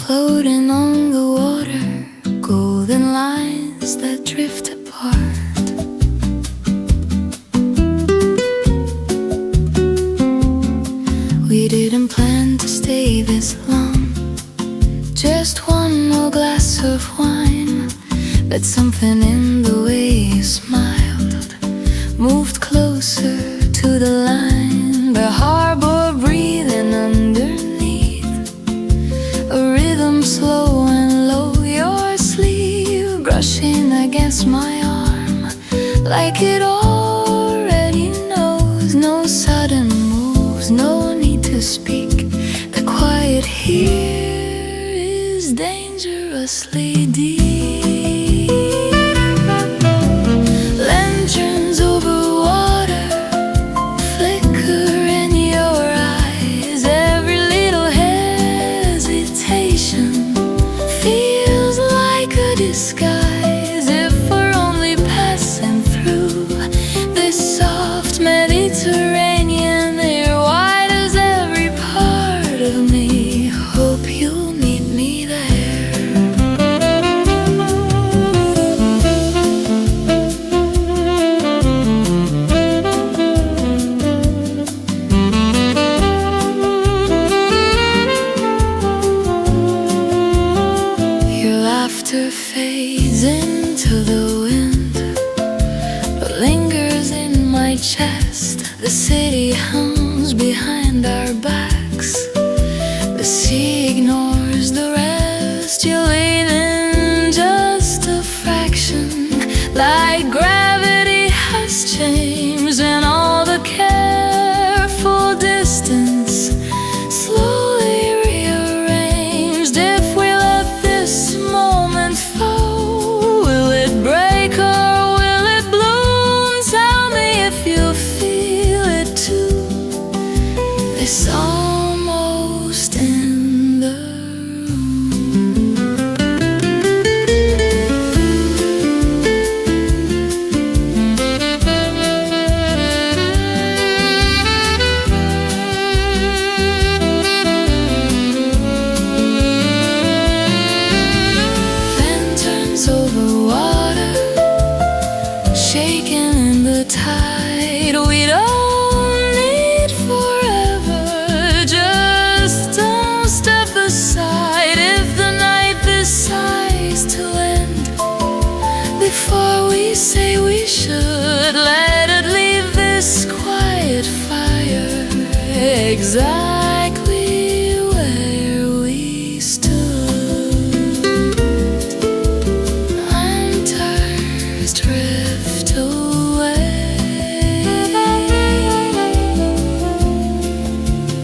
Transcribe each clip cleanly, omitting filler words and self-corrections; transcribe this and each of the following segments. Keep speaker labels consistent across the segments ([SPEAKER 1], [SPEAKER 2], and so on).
[SPEAKER 1] floating on the water, golden lines that drift apart. We didn't plan to stay this long, just one more glass of wine. But something in the way you smiled moved closer to the line. The harbor breathing underneath, a rhythm slow and low. Your sleeve brushing against my arm, like it already knows. No sudden moves, no need to speak. The quiet here is dangerously deep. Lanterns over water flicker in your eyes. Every little hesitation feels like a disguise. If we're only passing through this soft Mediterranean air, why does every part of me hope you'll meet me there? Your laughter fades into the wind, but lingers in my chest. The city hums behind our backs, the sea ignores the rest. You're leaving just a fraction, like gravity has changed, and all the careful distance slowly rearranged. If we let this moment fall, will it break or will it bloom? Tell me if you feel it too, this almost in the lanterns over water, shaking in the tide. We don't need forever, just don't step aside. If the night decides to end before we say we should, let it leave this quiet fire exactly where we stood. Lanterns drift away,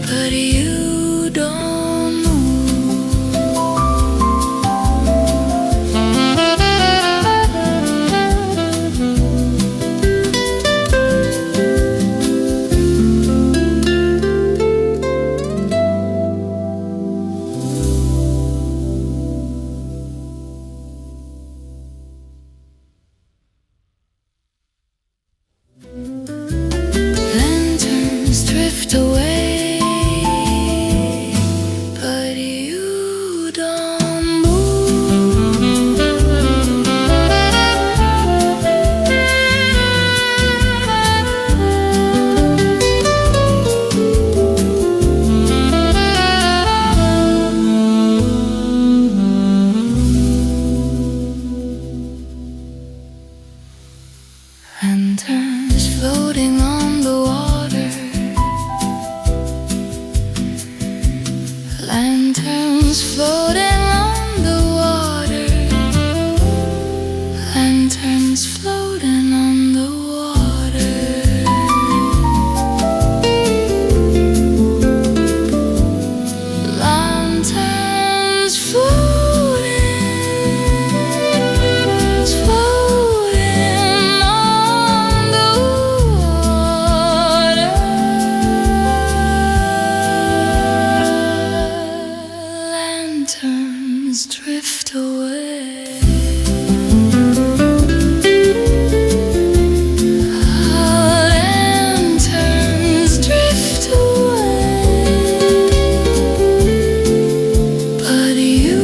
[SPEAKER 1] but you don't lanterns drift away, but you don't move. Lanterns floating on the water, lanterns floating on the water, lanterns floating on the water. Lanterns floating, floating on the water. Lanterns drift away. Lanterns drift away, but you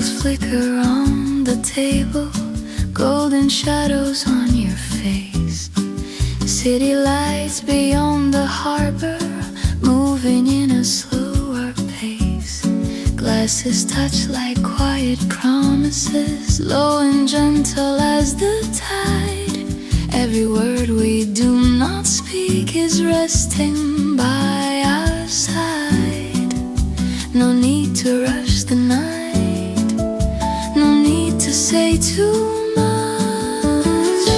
[SPEAKER 1] Candles flicker on the table, golden shadows on your face. City lights beyond the harbor, moving in a slower pace. Glasses touch like quiet promises, low and gentle as the tide. Every word we do not speak is resting by our side. No need to rush the night, no need to say too much.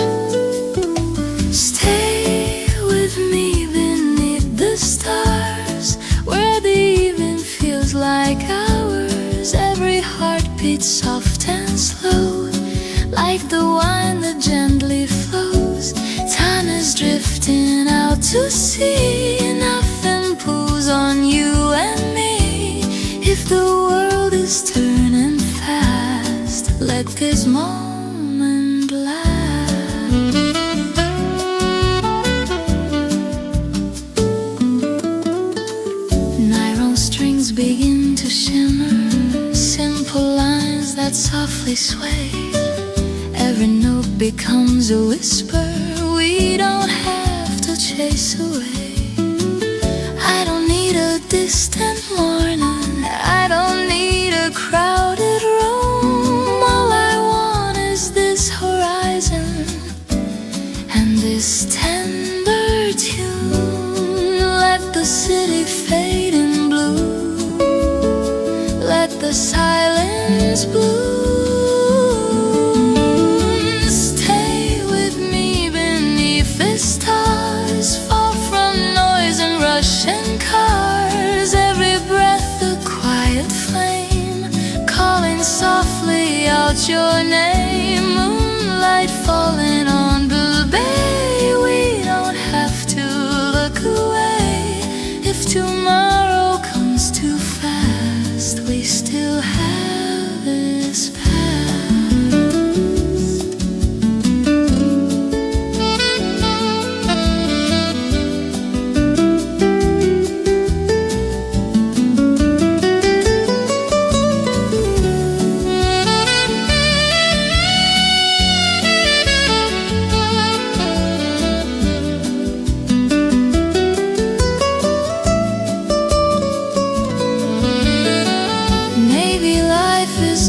[SPEAKER 1] Stay with me beneath the stars, where the evening feels like ours. Every heartbeat soft and slow, like the wine that gently flows. Time is drifting out to sea, nothing pulls on you and me. If the world is turning fast, let this moment last. Nylon strings begin to shimmer, simple lines that softly sway. Every note becomes a whisper we don't have to chase away. I don't need a distant morning, I don't need a crowded room. All I want is this horizon and this tender tune. Let the city fade in blue, let the silence bloom. Stay with me beneath the stars, far from noise and rushing cars. Every breath a quiet flame, calling softly out your name. Moonlight falling on the bay, we don't have to look away. If tomorrow comes too fast, we still have this past.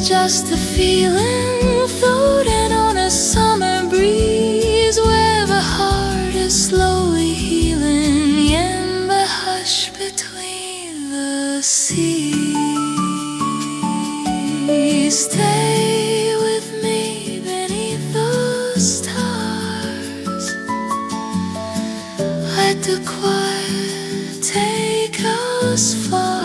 [SPEAKER 1] Just a feeling floating on a summer breeze, where the heart is slowly healing in the hush between the seas. Stay with me beneath the stars, let the quiet take us far.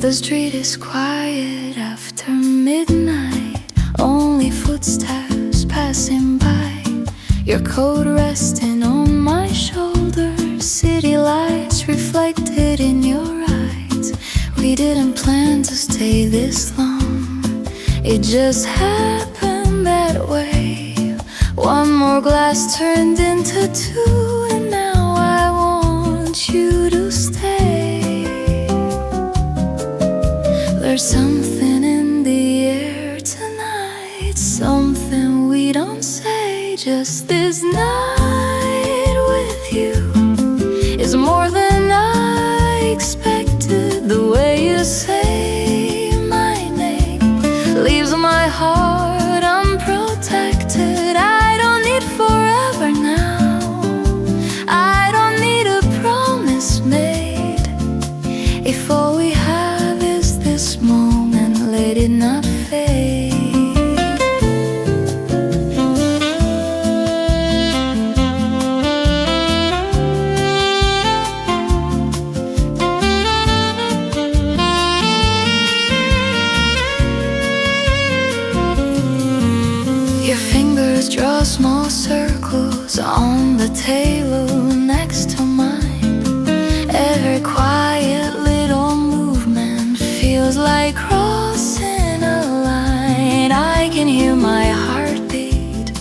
[SPEAKER 1] The street is quiet after midnight, only footsteps passing by. Your coat resting on my shoulder, city lights reflected in your eyes. We didn't plan to stay this long, it just happened that way. One more glass turned into two, and now I want you to stay. There's something in the air tonight, something we don't say. Just this night with you is more than I expected. The way you say my name leaves my heart unbeaten. fingers draw small circles on the table next to mine. Every quiet little movement feels like crossing a line. I can hear my heartbeat,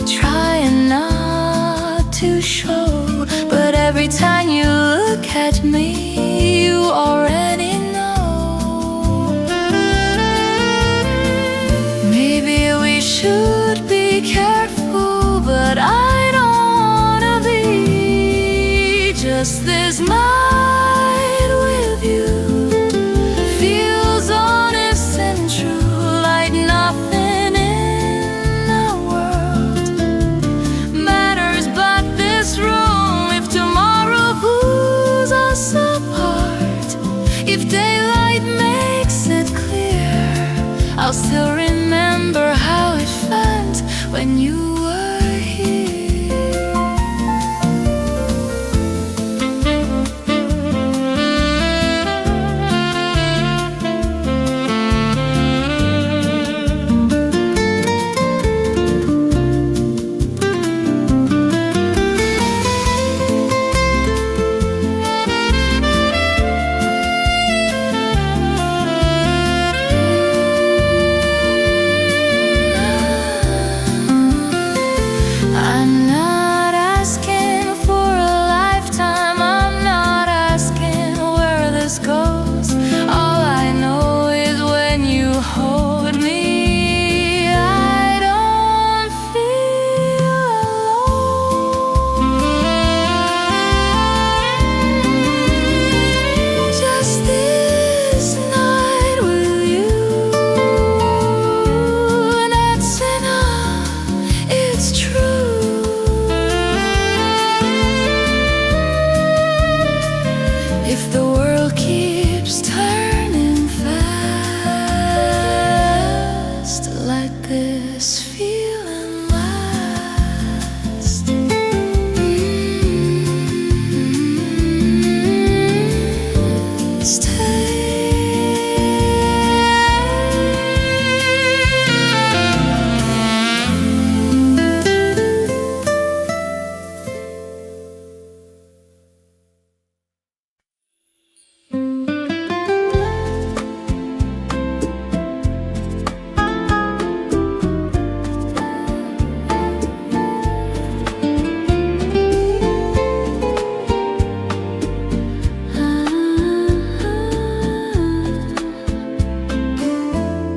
[SPEAKER 1] trying not to show, but every time you look at me, you already know. Maybe we should be careful, but I don't wanna be. Just this night with you feels honest and true, like nothing in the world matters but this room. If tomorrow pulls us apart, if daylight makes it clear, I'll still remember how it felt when you were here. I'm not asking for a lifetime, I'm not asking where this goes. All I know is when you hold me, I don't feel alone. Just this night with you, that's enough, it's true. If the world keeps turning fast, let this feeling last.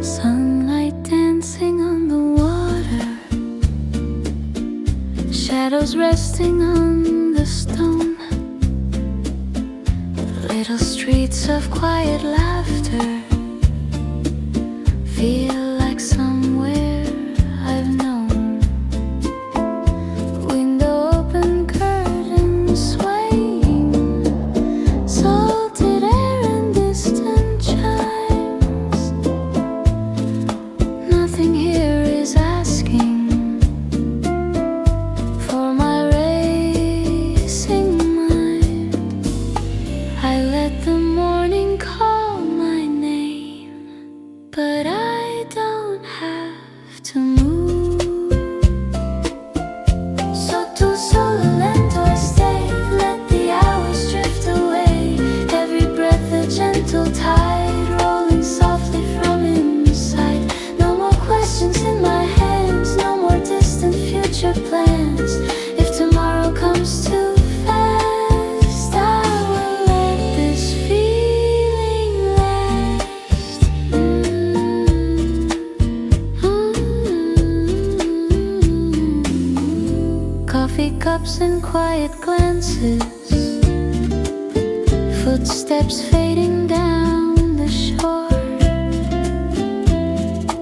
[SPEAKER 1] Sunlight dancing on the water, shadows resting on the stone, little streets of quiet laughter feel like somewhere I've known. Window open, curtains swaying, salted air and distant chimes. Nothing here is asking for my racing mind. I let the morning call my name, but I don't have to move. Sotto il sole lento I stay, let the hours drift away. Every breath a gentle tide, rolling softly from inside. No more questions in my hands, no more distant future plans. If tomorrow comes too fast, I will let this feeling last. Coffee cups and quiet glances, footsteps fading down the shore.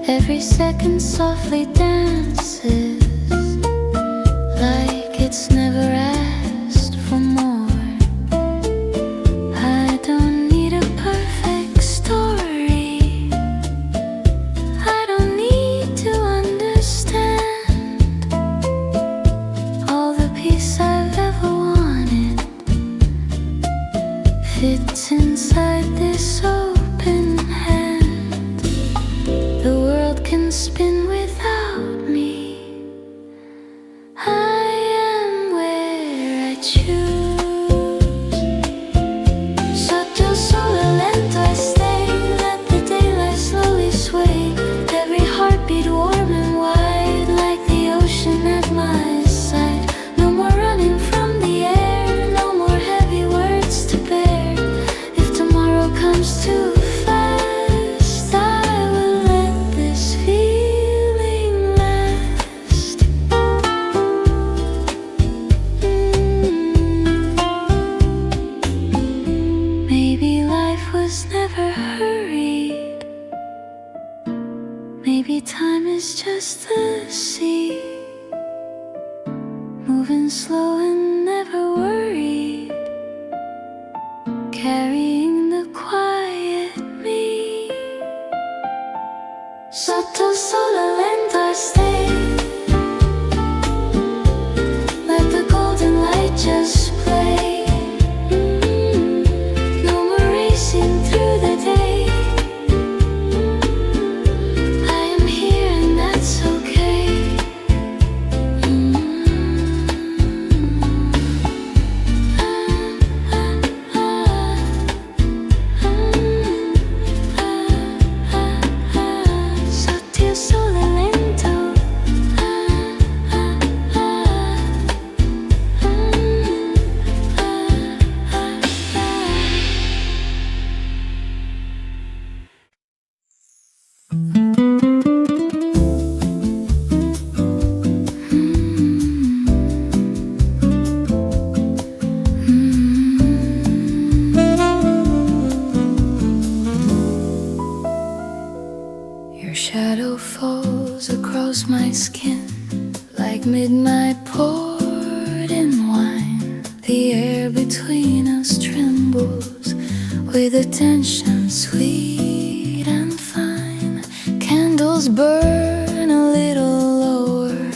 [SPEAKER 1] Every second softly dances, like it's never asked for more. I don't need a perfect story, I don't need to understand all the peace I've ever wanted fits inside this open hand. The world can spin without me, Time is just the sea, moving slow and never worried, carrying the quiet me. Sotto sole lento stay, let the golden light just play. No more racing through the day, I am here and that's okay. Sotto sole lento, your shadow falls across my skin like midnight poured in wine. The air between us trembles with a tension sweet and fine. Candles burn a little lower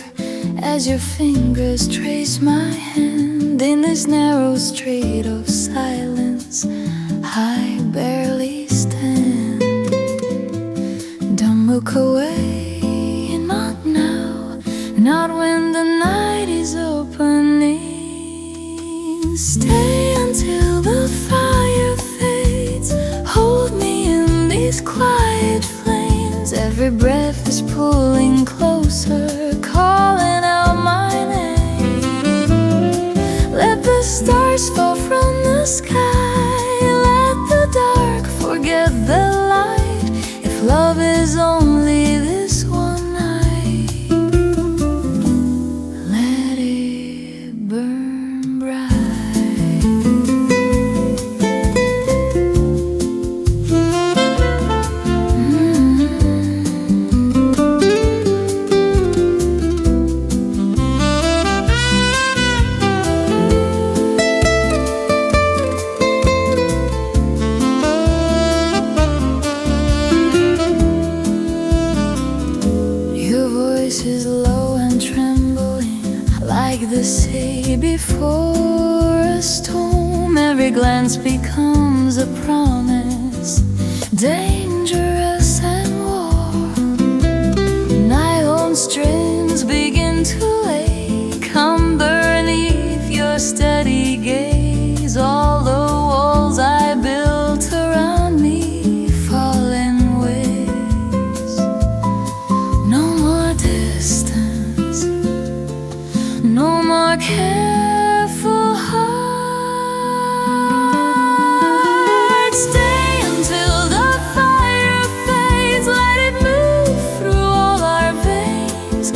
[SPEAKER 1] as your fingers trace my hand in this narrow street of silence. I barely stand. Don't look away, not now, not when the night is opening. Stay until the fire fades, hold me in these quiet flames. Every breath is pulling closer, calling out my name. Let the stars fall from the sky, let the dark forget the light. If love is only this one night, let it burn bright. Is low and trembling like the sea before a storm. Every glance becomes a promise, dangerous and warm. Nylon strings begin to ache, come beneath your steady gaze. All the walls I built around me fall in ways. No more distance, no more careful heart. Stay until the fire fades, let it move through all our veins.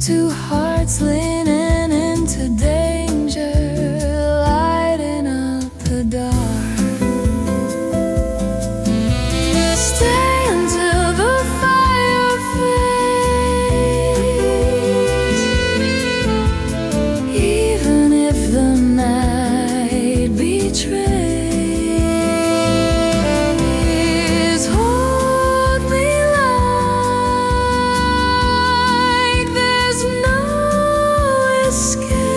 [SPEAKER 1] Two hearts leaning into danger, lighting up the dark. Stay until the fire fades, even if the night betrays. Hold me like there's no escape,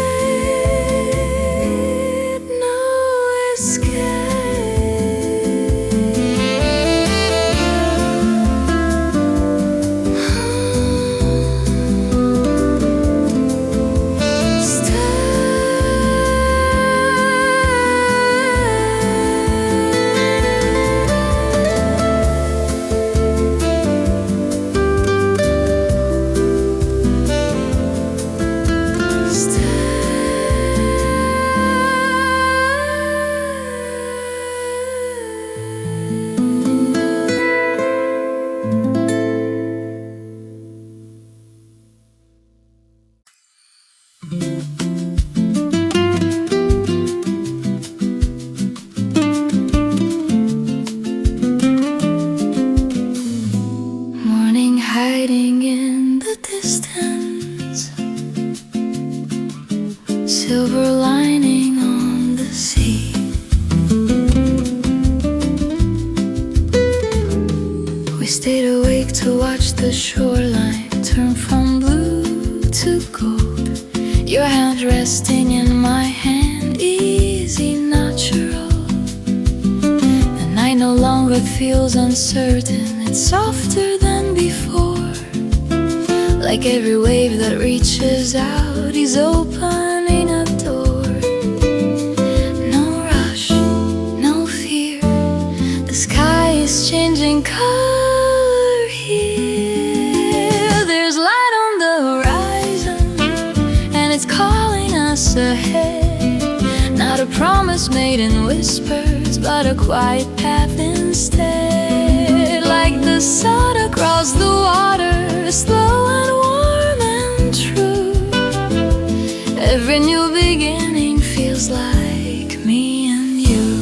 [SPEAKER 1] no escape. Morning hiding in the distance, silver lining on the sea. We stayed awake to watch the shoreline turn from blue to gold. Your hand resting in my hand, easy, natural. The night no longer feels uncertain, it's softer than before. Like every wave that reaches out, he's opening a door. No rush, no fear, the sky is changing color here. There's light on the horizon, and it's calling us ahead. Not a promise made in whispers, but a quiet path instead. Like the sun across the water, slow and warm and true. Every new beginning feels like me and you.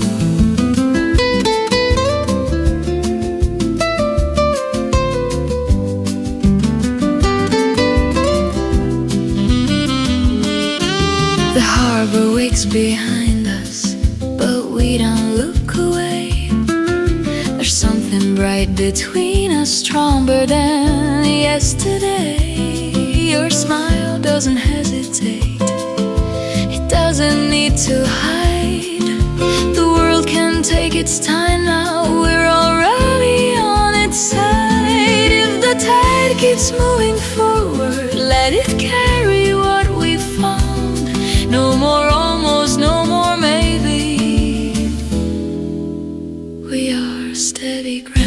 [SPEAKER 1] The harbor wakes behind us, but we don't look away. There's something bright between us, stronger than yesterday. Your smile doesn't hesitate, it doesn't need to hide. The world can take its time now, we're already on its side. If the tide keeps moving forward, let it carry what we found. No more almost, no more maybe. We are steady ground.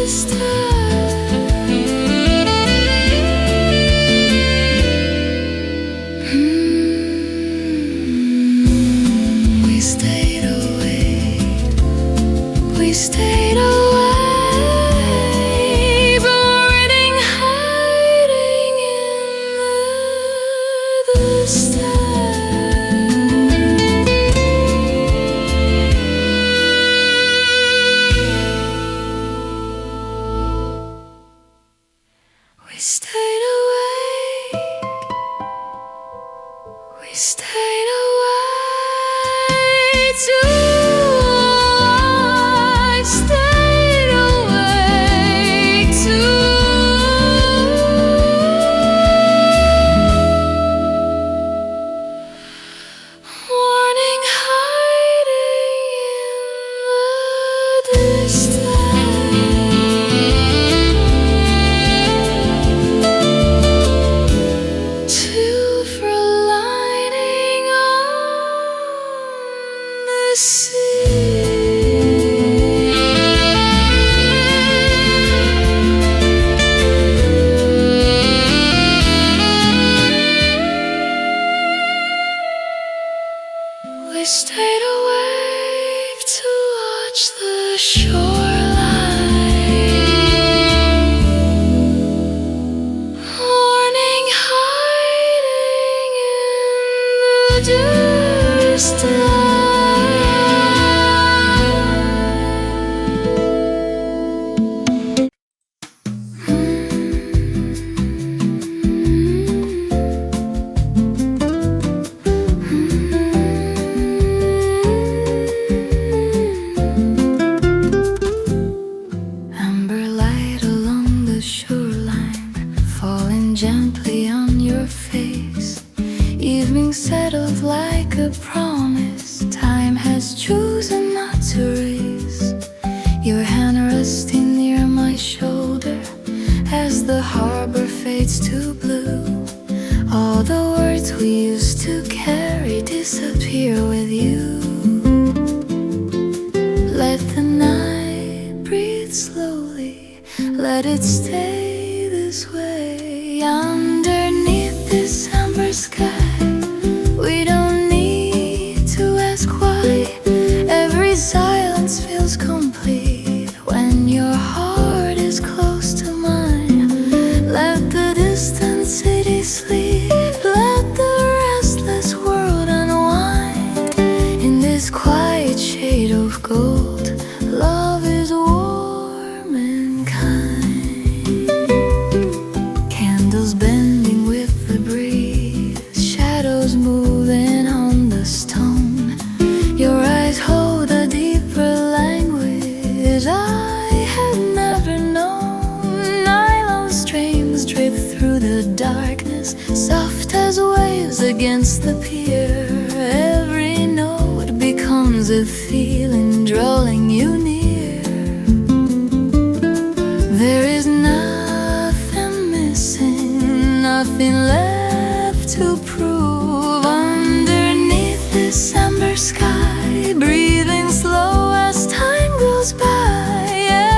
[SPEAKER 1] We stayed awake, we stayed away, burning, hiding in the We stayed awake, we stayed away too. I stayed awake too. Warning, hiding in the distance. We stayed awake to watch the shoreline, warning, hiding in the distance. Gently on your face, evening settled like a promise. Time has chosen not to race. Your hand resting near my shoulder as the harbor fades to blue. All the words we used to carry disappear with you. Let the night breathe slowly, let it stay this way. Underneath this amber sky, we don't need to ask why. Every silence feels complete when your heart is close to mine. Let the distant city sleep, let the restless world unwind. In this quiet shade of gold, love is warm and kind. Bending with the breeze, shadows moving on the stone. Your eyes hold a deeper language I had never known. Nylon strings drip through the darkness, soft as waves against the pier. Every note becomes a feeling drawing you near. There is nothing left to prove. Underneath this amber sky, breathing slow as time goes by.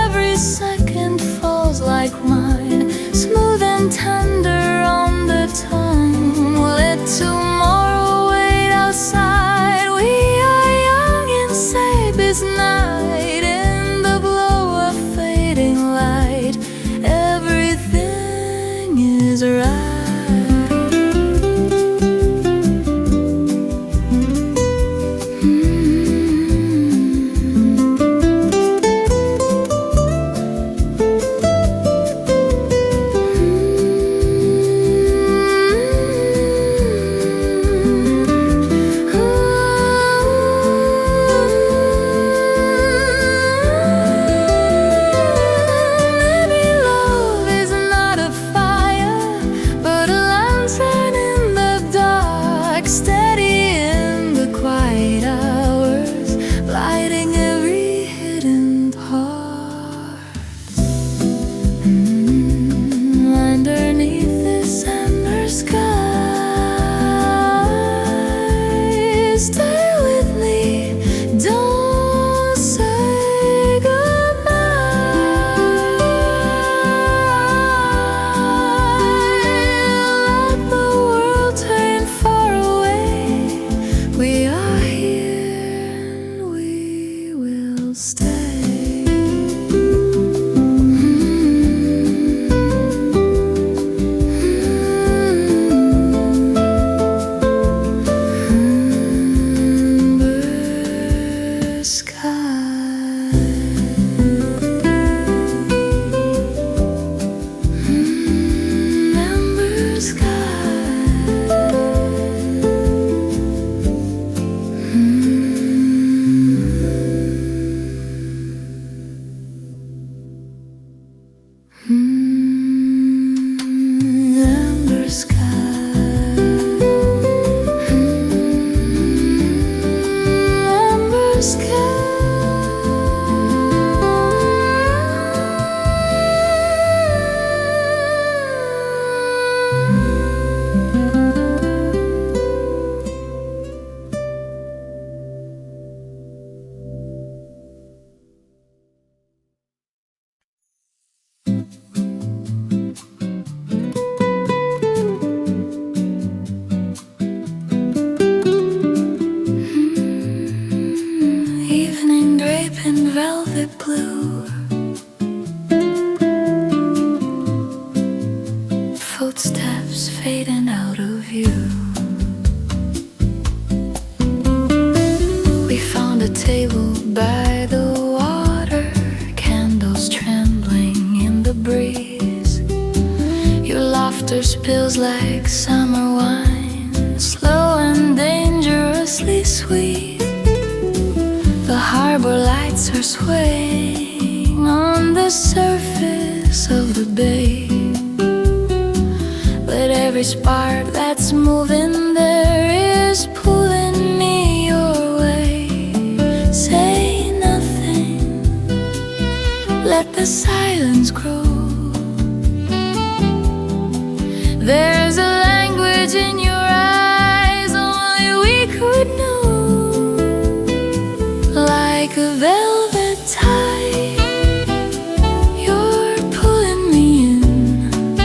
[SPEAKER 1] Every second falls like mine, smooth and tender on the tongue. Let tomorrow wait outside. We are young and safe this night. In the glow of fading light, everything is right. Stay with me, don't say goodbye. laughter spills like summer wine, slow and dangerously sweet. The harbor lights are swaying on the surface of the bay, but every spark that's moving there is pulling me your way. Say nothing, let the silence grow. There's a language in your eyes only we could know, like a velvet tide. You're pulling me in,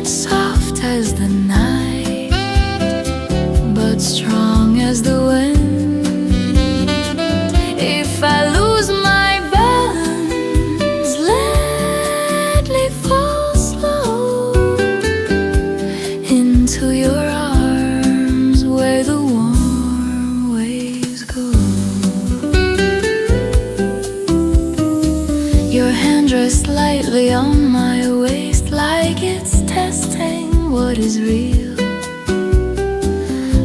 [SPEAKER 1] soft as the night, but strong as the wind. If I lose my balance, let me fall slow into your arms where the warm waves go. Your hand rests lightly on my waist, like it's testing what is real.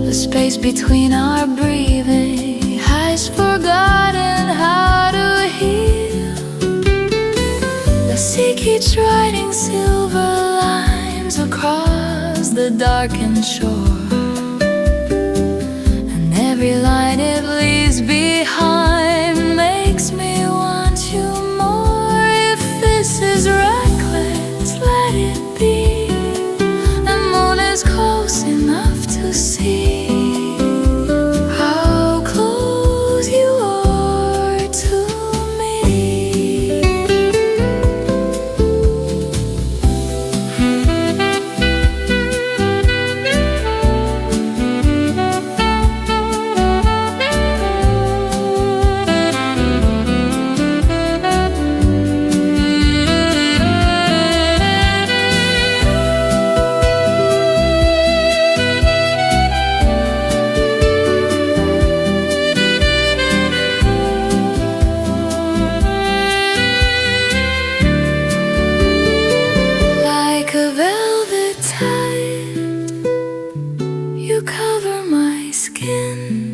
[SPEAKER 1] The space between our breathing has forgotten how to heal. The sea keeps writing silver lines across the darkened shore, and every line it leaves behind makes me want you more. If this is reckless, let it be. The moon is close enough to see how close you are to me. Like a velvet tide, you cover my skin,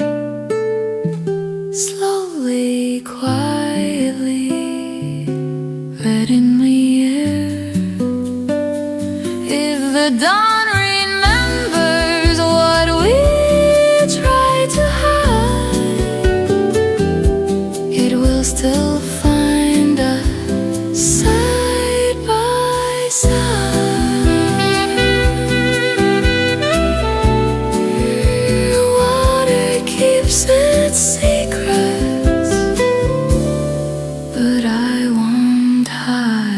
[SPEAKER 1] slowly, quietly, letting me in. If the dawn remembers what we tried to hide, it will still find us side by side. Water keeps its secrets, but I won't hide.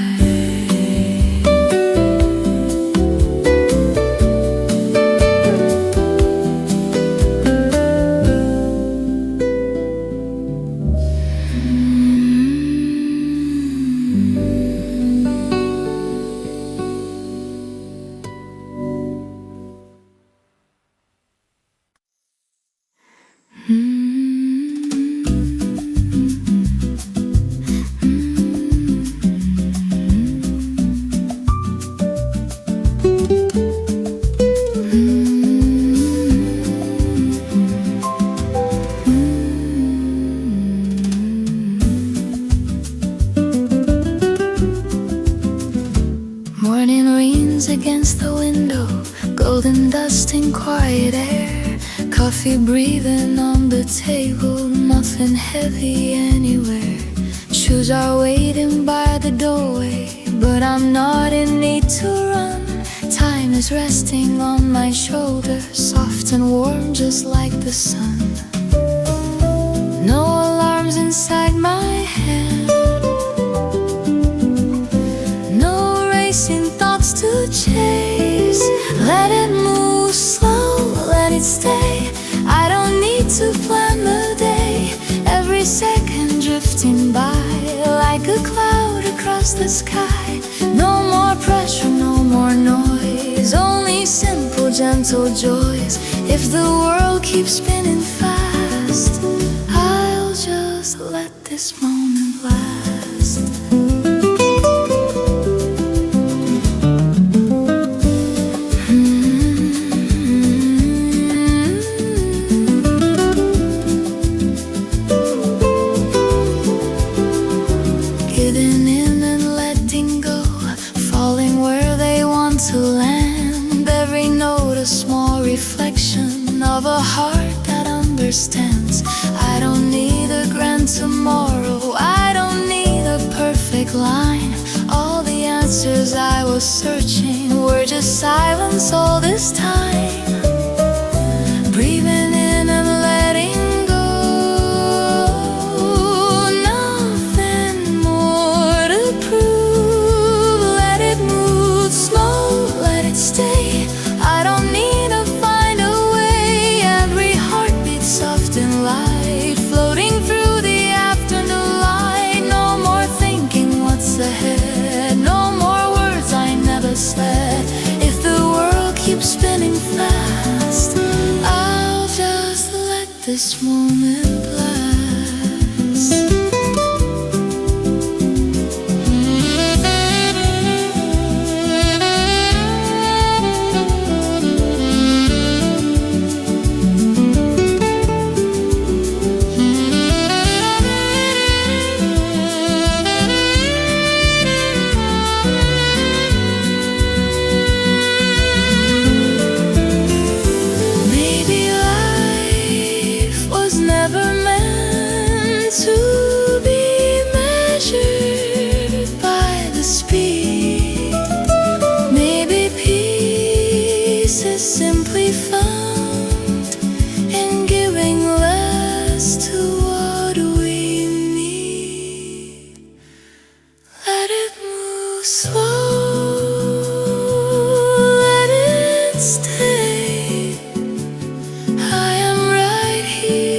[SPEAKER 1] Morning rains against the window, golden dust in quiet air, coffee breathing on the table, nothing heavy anywhere. Shoes are waiting by the doorway, but I'm not in need to run. Time is resting on my shoulder, soft and warm just like the sun. No alarms inside my head, no racing thoughts to chase. Let it move slow, let it stay. I don't need to plan the day. Every second drifting by like a cloud across the sky. No more pressure, no more noise, only simple, gentle joys. If the world keeps spinning fast, I'll just let this moment last. of a heart that understands. I don't need a grand tomorrow, I don't need a perfect line. All the answers I was searching were just silence all this time. Breathing in and letting go, nothing more to prove. Let it move slow, let it stay. I don't need to find a way. Every heartbeat soft and light, floating through the afternoon light. No more thinking what's ahead, no more words I never said. If the world keeps spinning fast, I'll just let this moment last. Never meant to be measured by the speed. Maybe peace is simply found in giving less to what we need. Let it move slow, let it stay. I am right here,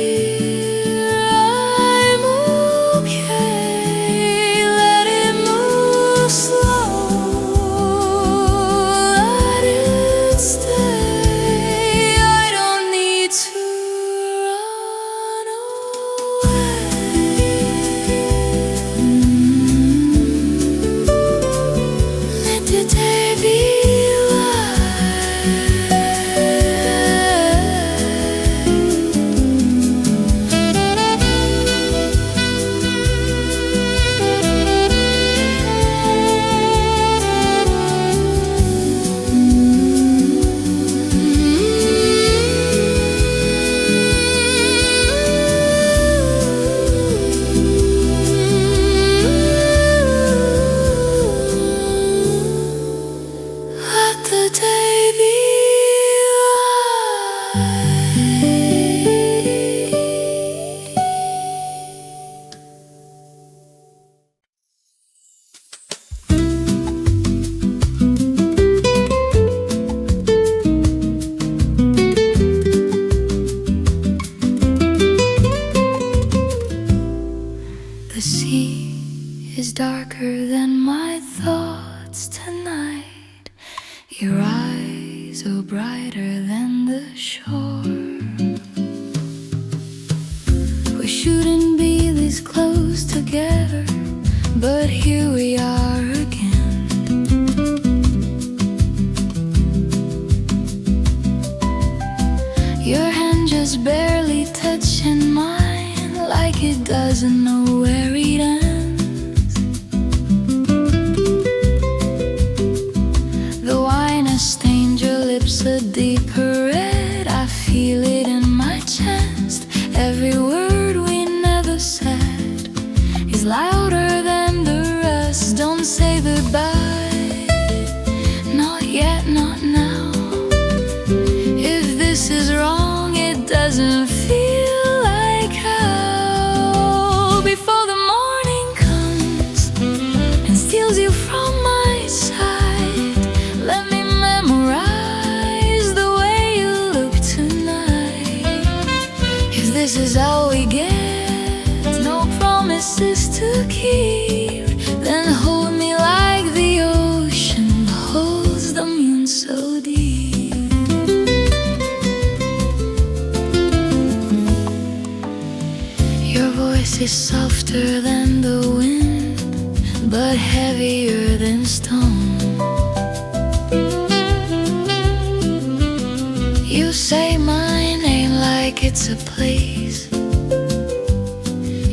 [SPEAKER 1] the sea is darker than my thoughts tonight. Your eyes are brighter than the shore. We shouldn't be this close together, but here we are again. Your hand just barely touching mine, like it doesn't know where it ends. The wine has stained your lips a deeper red. I feel it in my chest. Every word we never said is louder than the rest. Don't say goodbye, not yet, not now. If this is wrong, it doesn't feel like how. Before the morning comes and steals you from my side, let me memorize the way you look tonight. If this is all we get, no promises to keep, then hold me like the ocean holds the moon so deep. Your voice is softer than the wind, but heavier than stone. You say my name like it's a place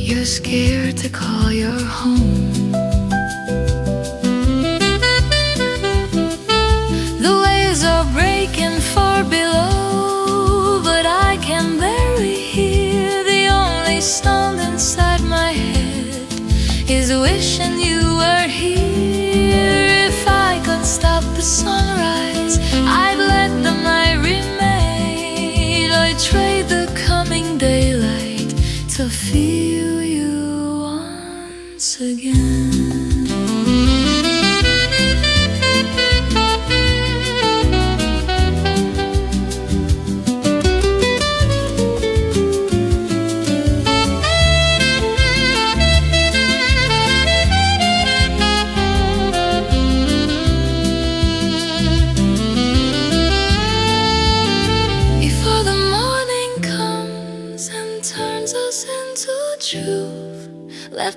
[SPEAKER 1] you're scared to call your home. The waves are breaking far below, but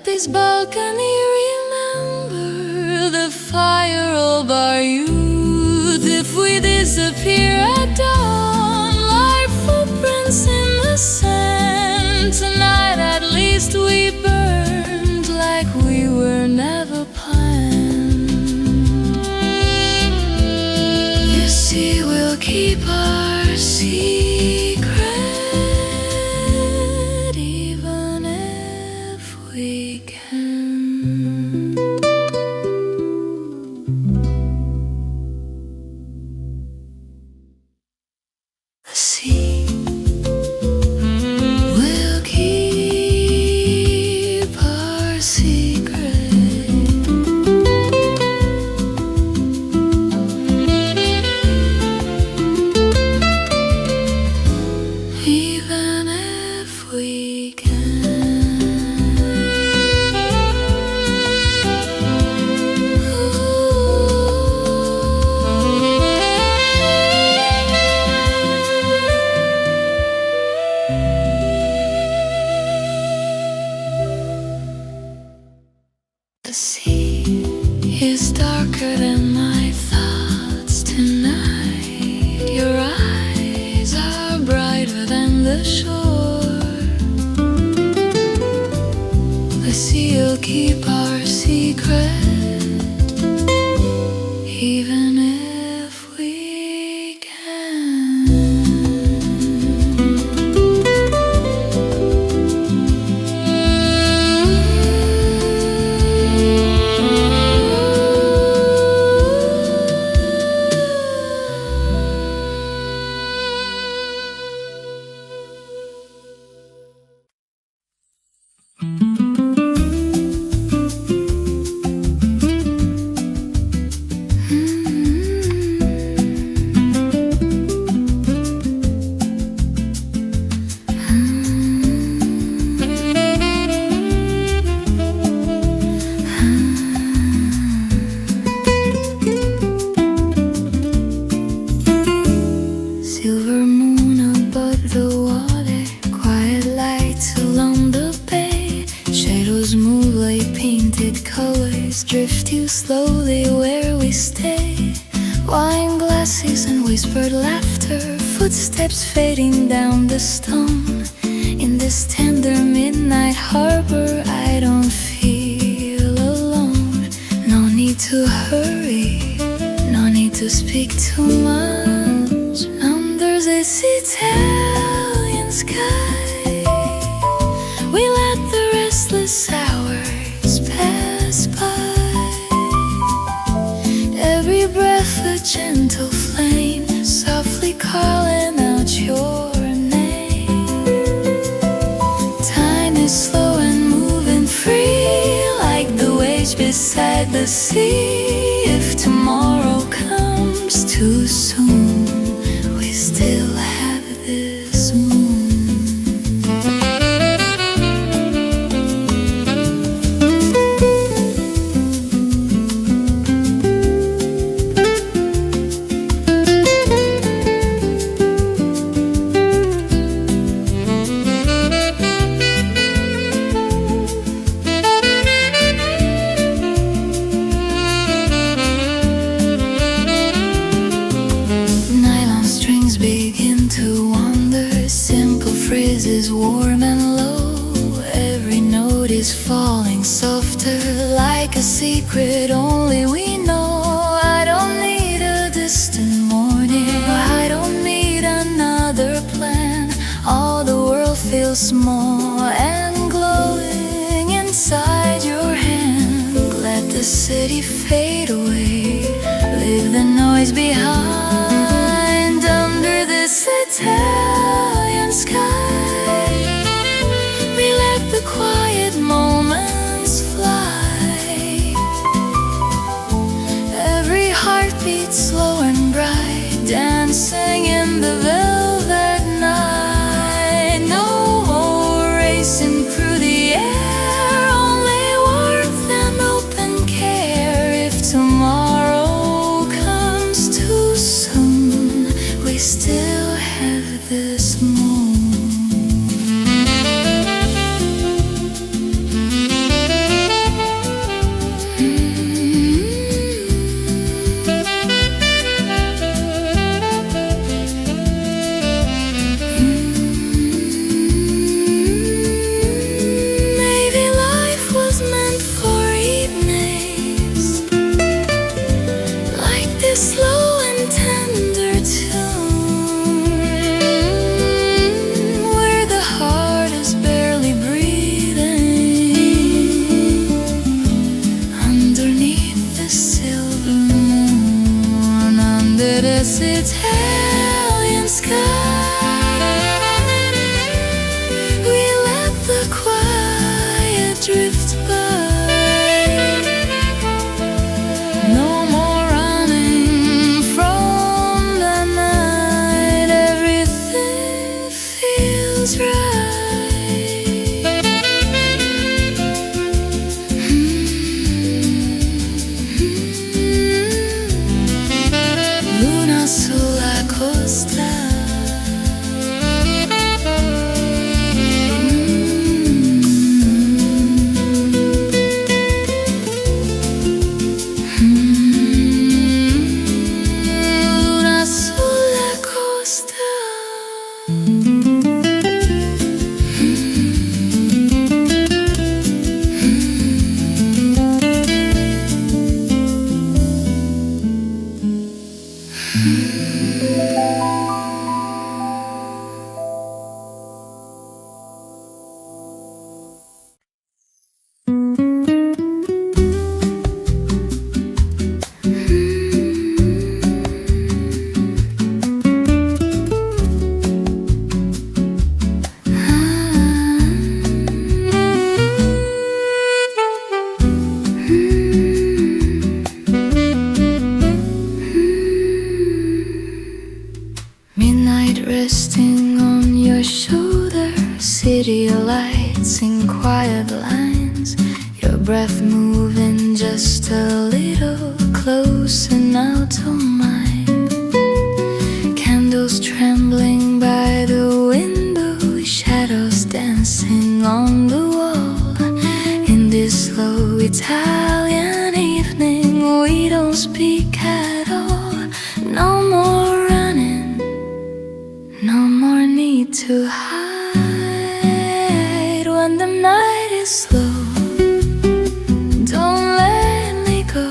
[SPEAKER 1] this balcony, remember the fire of our youth. If we disappear at dawn, like footprints in the sand, tonight at least we burned like we were never planned. You see, we'll keep our secret, even if we can. The sea will keep our secret, even if we can. The sea is darker than my thoughts tonight. Your eyes are brighter than the shore. The sea will keep our secret, even if we can. Silver moon above the water, quiet lights along the bay. Shadows move like painted colors, drift you slowly where we stay. Wine glasses and whispered laughter, footsteps fading down the stone. In this tender midnight harbor, I don't feel alone. No need to hurry, no need to speak too much. Under this Italian sky, we let the restless hours pass by. Every breath a gentle flame, softly calling out your name. Time is slow and moving free, like the waves beside the sea. If tomorrow comes too soon, we still have this moon. Begin to wander, simple phrases warm and low. Every note is falling softer, like a secret only we know. I don't need a distant morning, I don't need another plan. All the world feels small and glowing inside your hand. Let the city fade away, leave the noise behind. Under this Italian sky, we let the quiet moments fly. Every heartbeat slow and bright, dancing in the velvet night. No more racing through the air, only warmth and open care. If tomorrow comes too this Italian sky. We let the quiet drift by. No more running from the night. Everything feels right. Luna sulla costa. Luna sulla costa. Midnight resting on your shoulder, city lights in quiet lines, your breath moving just a little closer now to mine. Candles trembling by the window, shadows dancing on the wall. In this slow Italian evening, we don't speak at all. No more running, no more need to hide. When the night is slow, don't let me go.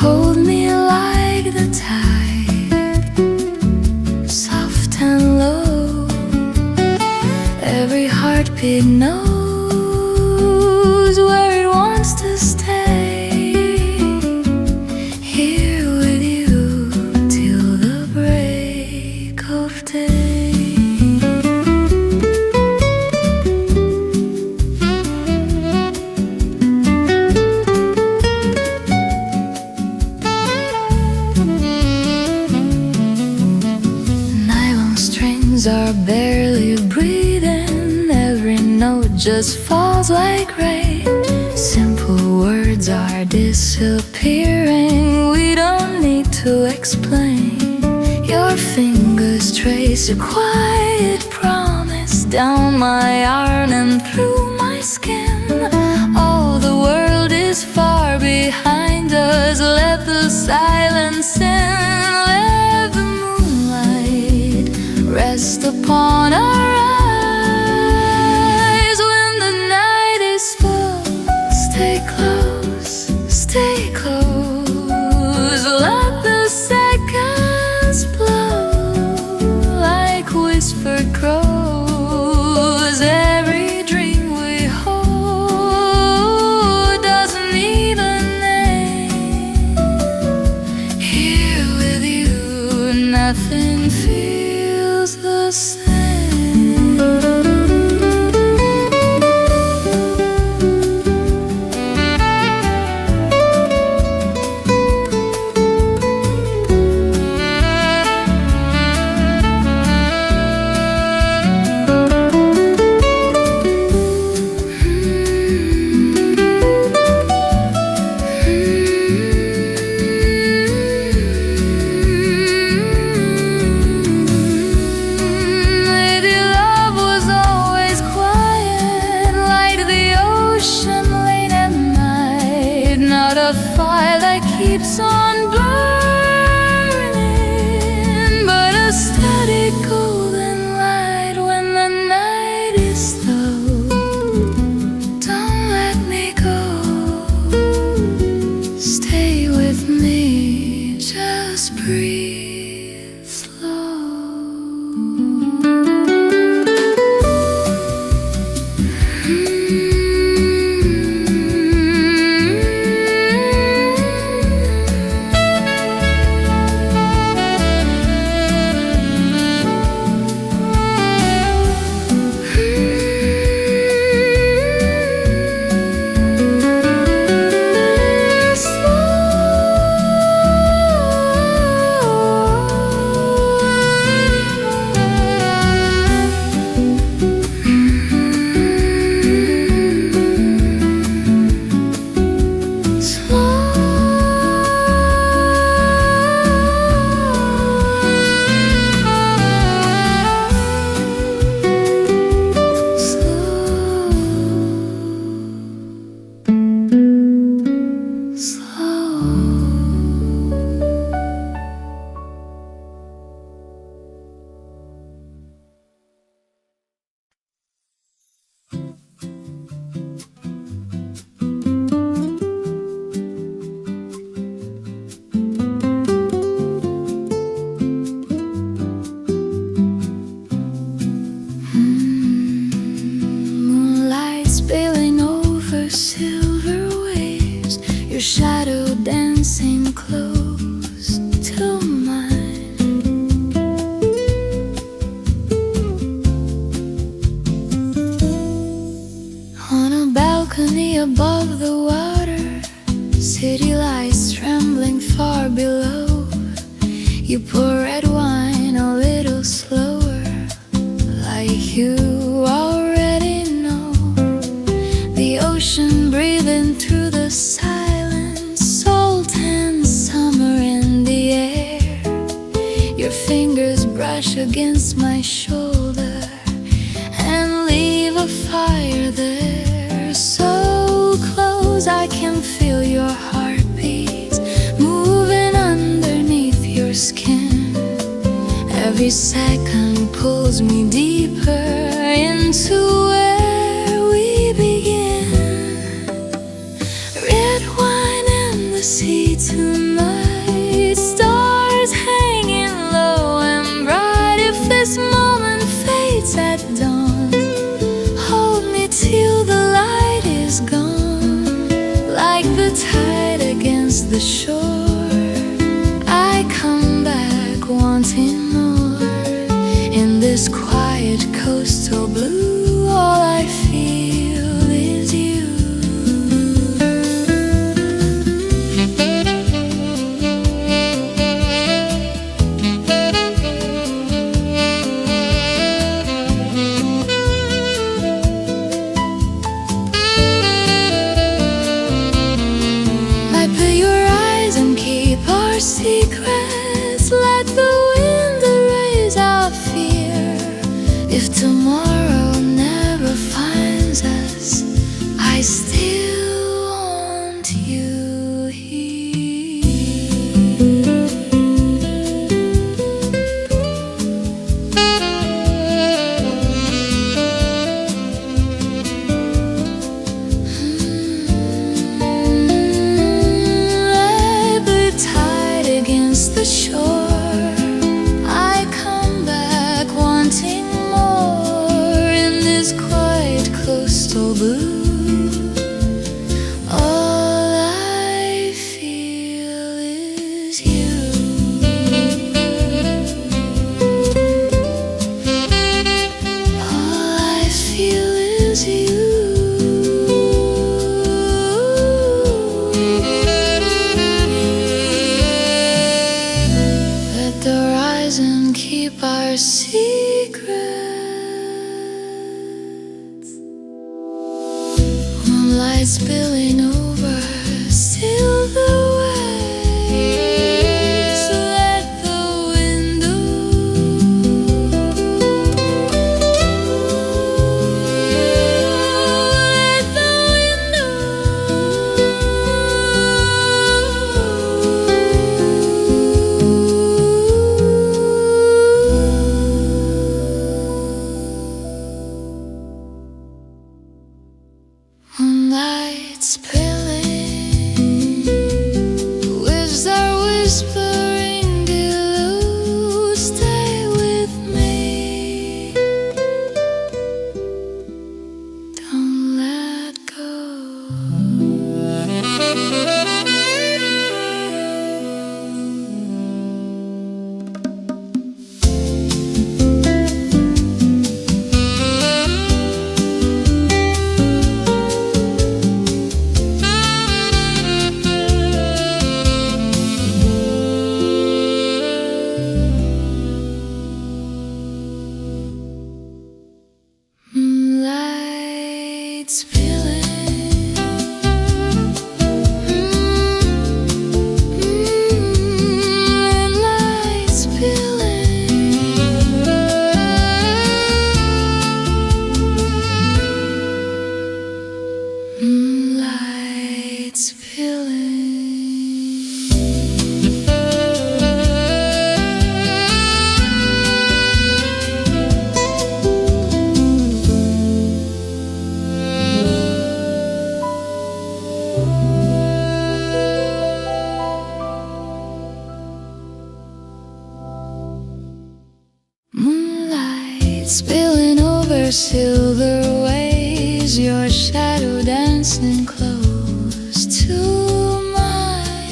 [SPEAKER 1] Hold me like the tide, soft and low. Every heartbeat knows where it wants to stay. Here with you till the break of day. Nylon strings are barely breathing. Every note just falls like rain. Simple words are disappearing. We don't need to explain. Your fingers trace a quiet promise down my arm and through my skin. All the world is far behind us. Let the silence in. Let the moonlight rest upon our eyes. When the night is full, stay close, stay close. Let the seconds blow like whispered crows. Every dream we hold doesn't need a name. Here with you, nothing feels the same. A fire that keeps on burning, but a steady golden light when the night is slow. Don't let me go. Stay with me, just breathe slow. shadow dancing close to mine. On a balcony above the water, city lights trembling far below. You pour red wine a little slower, like you already know. The ocean breathing through the silence, salt and summer in the air. Your fingers brush against my shoulder and leave a fire there. So close I can feel your heartbeat moving underneath your skin. Every second pulls me deeper into where we begin. Red wine and the sea tonight, stars hanging low and bright. If this moment fades at dawn, hold me till the light is gone. Like the tide against the shore, I come back wanting more. In this quiet coastal blue, all I feel is you. Light up your eyes and keep our secrets. Let the wind erase our fear. If tomorrow never finds us, I still want you here. Like the tide against the shore, I come back wanting more. In this quiet coastal blue, all I feel is you. All I feel is you. Let the horizon keep our secrets. Moonlight spilling over silver waves. Let the window, let the moonlight spilling, waves are whispering below. Stay with me, don't let go. Moonlight spilling, moonlight spilling, moonlight spilling. Moonlight spilling over silver waves, your shadow dancing close to mine.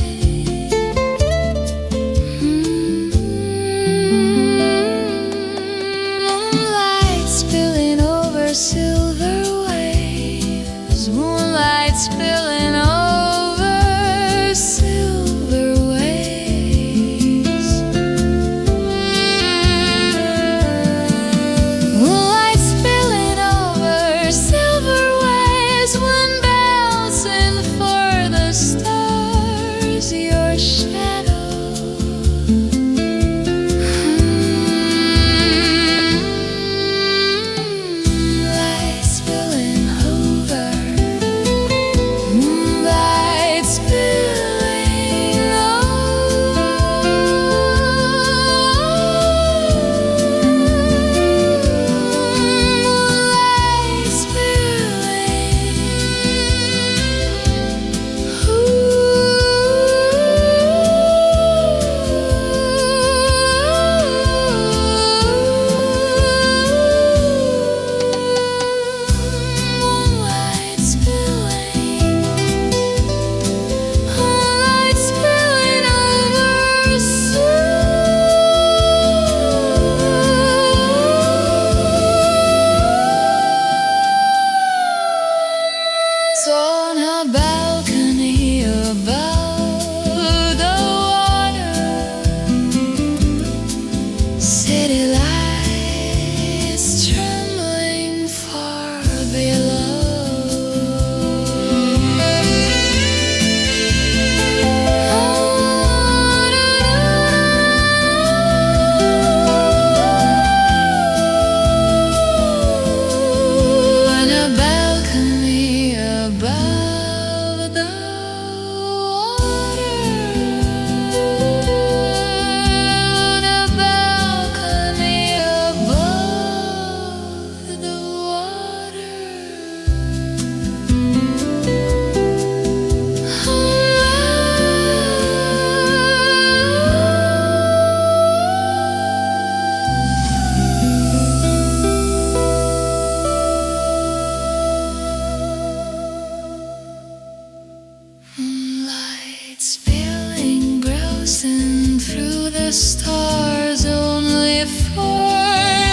[SPEAKER 1] the stars only for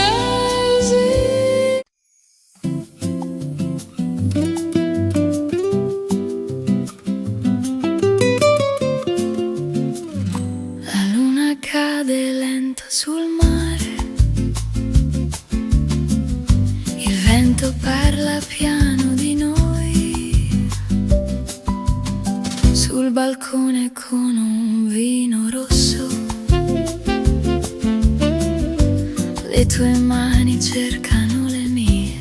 [SPEAKER 1] us. La luna cade lenta sul mare, il vento parla piano di noi, sul balcone con un vino rosso, le tue mani cercano le mie,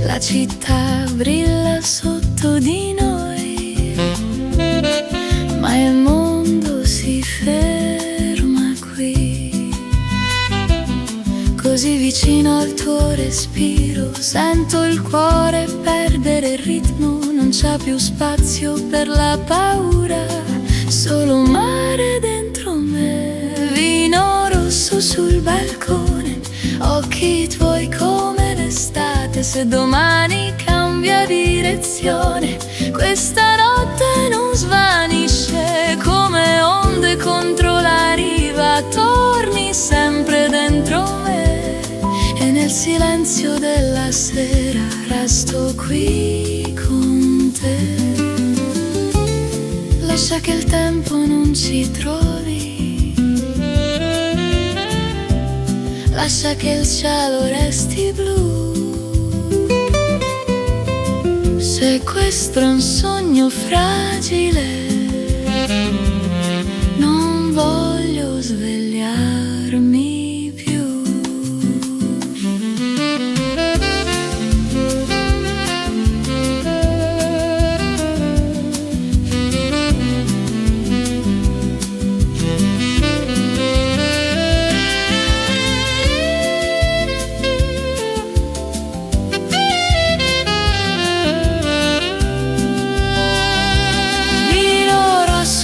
[SPEAKER 1] la città brilla sotto di noi, ma il mondo si ferma qui. Così vicino al tuo respiro, sento il cuore perdere il ritmo, non c'è più spazio per la paura, solo mare dentro me, vino rosso sul balcone, occhi tuoi come l'estate. Se domani cambia direzione, questa notte non svanisce, come onde contro la riva, torni sempre dentro me, e nel silenzio della sera resto qui con te. Lascia che il tempo non ci trovi, lascia che il cielo resti blu. Se questo è un sogno fragile, non voglio svegliarmi più.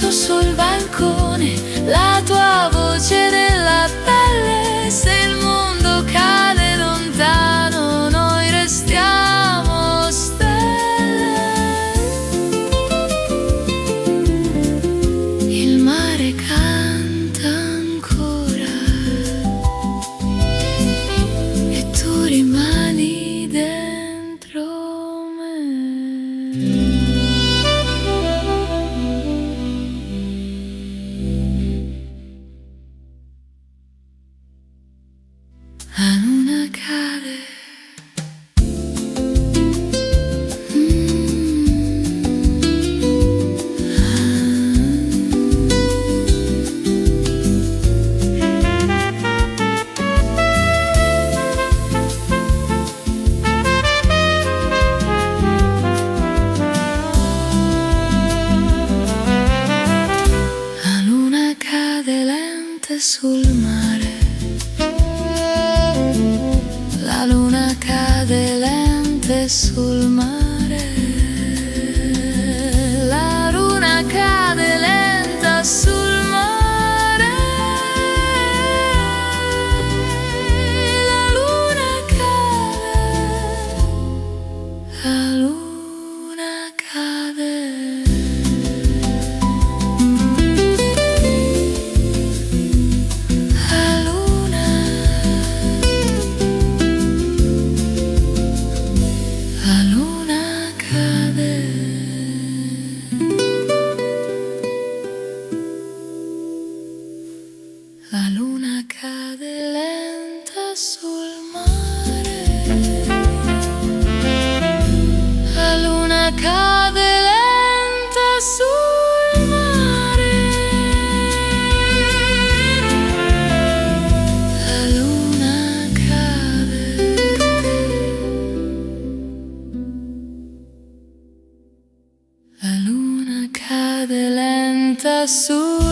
[SPEAKER 1] Sul balcone, la tua voce della pelle, se il mondo cade lontano, noi restiamo stelle. Il mare canta ancora e tu rimani dentro me. La luna cade, la luna cade lenta sul mare. La luna cade lenta sul mare, la luna cade lenta sul mare, la luna cade, la luna cade. La luna cade, la luna cade lenta sul mare, la luna cade lenta sul mare, la luna cade. La luna cade lenta su